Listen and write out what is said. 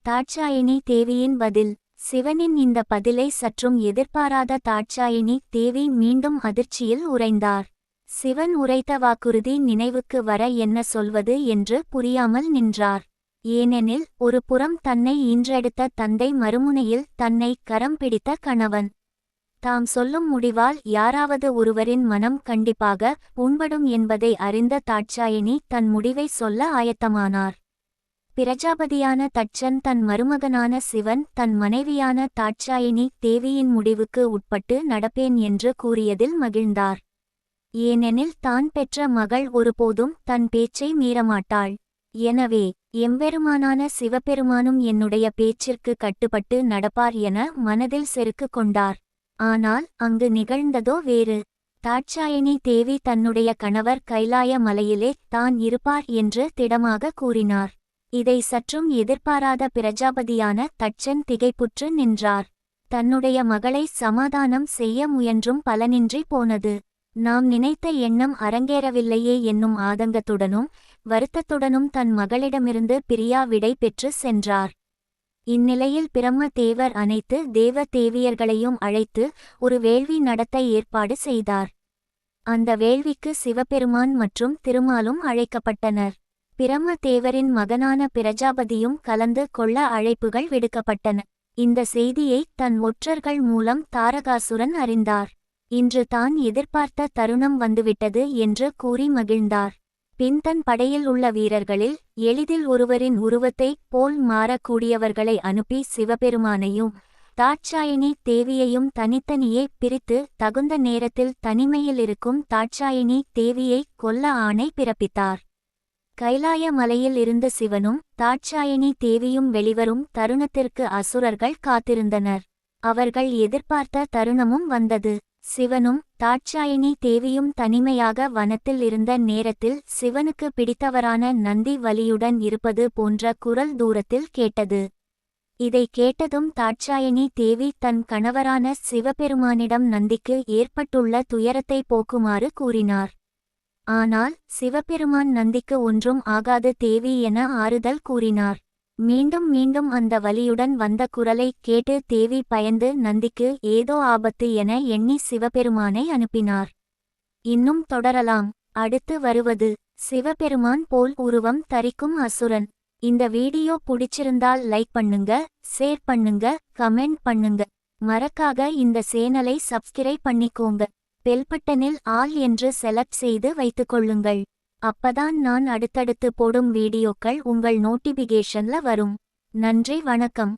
தாட்சாயினி தேவியின் பதில். சிவனின் இந்த பதிலை சற்றும் எதிர்பாராத தாட்சாயினி தேவி மீண்டும் அதிர்ச்சியில் உறைந்தார். சிவன் உரைத்த வாக்குறுதி நினைவுக்கு வர என்ன சொல்வது என்று புரியாமல் நின்றார். ஏனெனில் ஒரு புறம் தன்னை ஈன்றெடுத்த தந்தை, மறுமுனையில் தன்னை கரம் பிடித்த கணவன். தாம் சொல்லும் முடிவால் யாராவது ஒருவரின் மனம் கண்டிப்பாக புண்படும் என்பதை அறிந்த தாட்சாயினி தன் முடிவை சொல்ல ஆயத்தமானார். பிரஜாபதியான தட்சன் தன் மருமகனான சிவன் தன் மனைவியான தாட்சாயினி தேவியின் முடிவுக்கு உட்பட்டு நடப்பேன் என்று கூறியதில் மகிழ்ந்தார். ஏனெனில் தான் பெற்ற மகள் ஒருபோதும் தன் பேச்சை மீறமாட்டாள். எனவே எம்பெருமானான சிவபெருமானும் என்னுடைய பேச்சிற்கு கட்டுப்பட்டு நடப்பார் என மனதில் செருக்கு கொண்டார். ஆனால் அங்கு நிகழ்ந்ததோ வேறு. தாட்சாயினி தேவி தன்னுடைய கணவர் கைலாய மலையிலே தான் இருப்பார் என்று திடமாக கூறினார். இதை சற்றும் எதிர்பாராத பிரஜாபதியான தட்சன் திகைப்புற்று நின்றார். தன்னுடைய மகளை சமாதானம் செய்ய முயன்றும் பலனின்றி போனது. நாம் நினைத்த எண்ணம் அரங்கேறவில்லையே என்னும் ஆதங்கத்துடனும் வருத்தத்துடனும் தன் மகளிடமிருந்து பிரியா விடை பெற்று சென்றார். இந்நிலையில் பிரம்ம தேவர் அனைத்து தேவ தேவியர்களையும் அழைத்து ஒரு வேள்வி நடத்த ஏற்பாடு செய்தார். அந்த வேள்விக்கு சிவபெருமான் மற்றும் திருமாலும் அழைக்கப்பட்டனர். பிரம்ம தேவரின் மகனான பிரஜாபதியும் கலந்து கொள்ள அழைப்புகள் விடுக்கப்பட்டன. இந்த செய்தியை தன் ஒற்றர்கள் மூலம் தாரகாசுரன் அறிந்தார். இன்று தான் எதிர்பார்த்த தருணம் வந்துவிட்டது என்று கூறி மகிழ்ந்தார். பின் தன் படையில் உள்ள வீரர்களில் எளிதில் ஒருவரின் உருவத்தைப் போல் மாறக்கூடியவர்களை அனுப்பி சிவபெருமானையும் தாட்சாயினி தேவியையும் தனித்தனியே பிரித்து தகுந்த நேரத்தில் தனிமையில் இருக்கும் தாட்சாயினி தேவியை கொல்ல ஆணை பிறப்பித்தார். கைலாய மலையில் இருந்து சிவனும் தாட்சாயினி தேவியும் வெளிவரும் தருணத்திற்கு அசுரர்கள் காத்திருந்தனர். அவர்கள் எதிர்பார்த்த தருணமும் வந்தது. சிவனும் தாட்சாயினி தேவியும் தனிமையாக வனத்தில் இருந்த நேரத்தில் சிவனுக்கு பிடித்தவரான நந்தி வலியுடன் இருப்பது போன்ற குரல் தூரத்தில் கேட்டது. இதை கேட்டதும் தாட்சாயினி தேவி தன் கணவரான சிவபெருமானிடம் நந்திக்கு ஏற்பட்டுள்ள துயரத்தை போக்குமாறு கூறினார். ஆனால் சிவபெருமான் நந்திக்கு ஒன்றும் ஆகாது தேவி என ஆறுதல் கூறினார். மீண்டும் மீண்டும் அந்த வலியுடன் வந்த குரலை கேட்டு தேவி பயந்து நந்திக்கு ஏதோ ஆபத்து என எண்ணி சிவபெருமானை அனுப்பினார். இன்னும் தொடரலாம். அடுத்து வருவது சிவபெருமான் போல் உருவம் தரிக்கும் அசுரன். இந்த வீடியோ பிடிச்சிருந்தால் லைக் பண்ணுங்க, ஷேர் பண்ணுங்க, கமெண்ட் பண்ணுங்க. மறக்காக இந்த சேனலை சப்ஸ்கிரைப் பண்ணிக்கோங்க. பெல் பட்டனில் ஆல் என்று செலக்ட் செய்து வைத்துக்கொள்ளுங்கள். அப்பதான் நான் அடுத்தடுத்து போடும் வீடியோக்கள் உங்கள் நோட்டிபிகேஷன்ல வரும். நன்றி, வணக்கம்.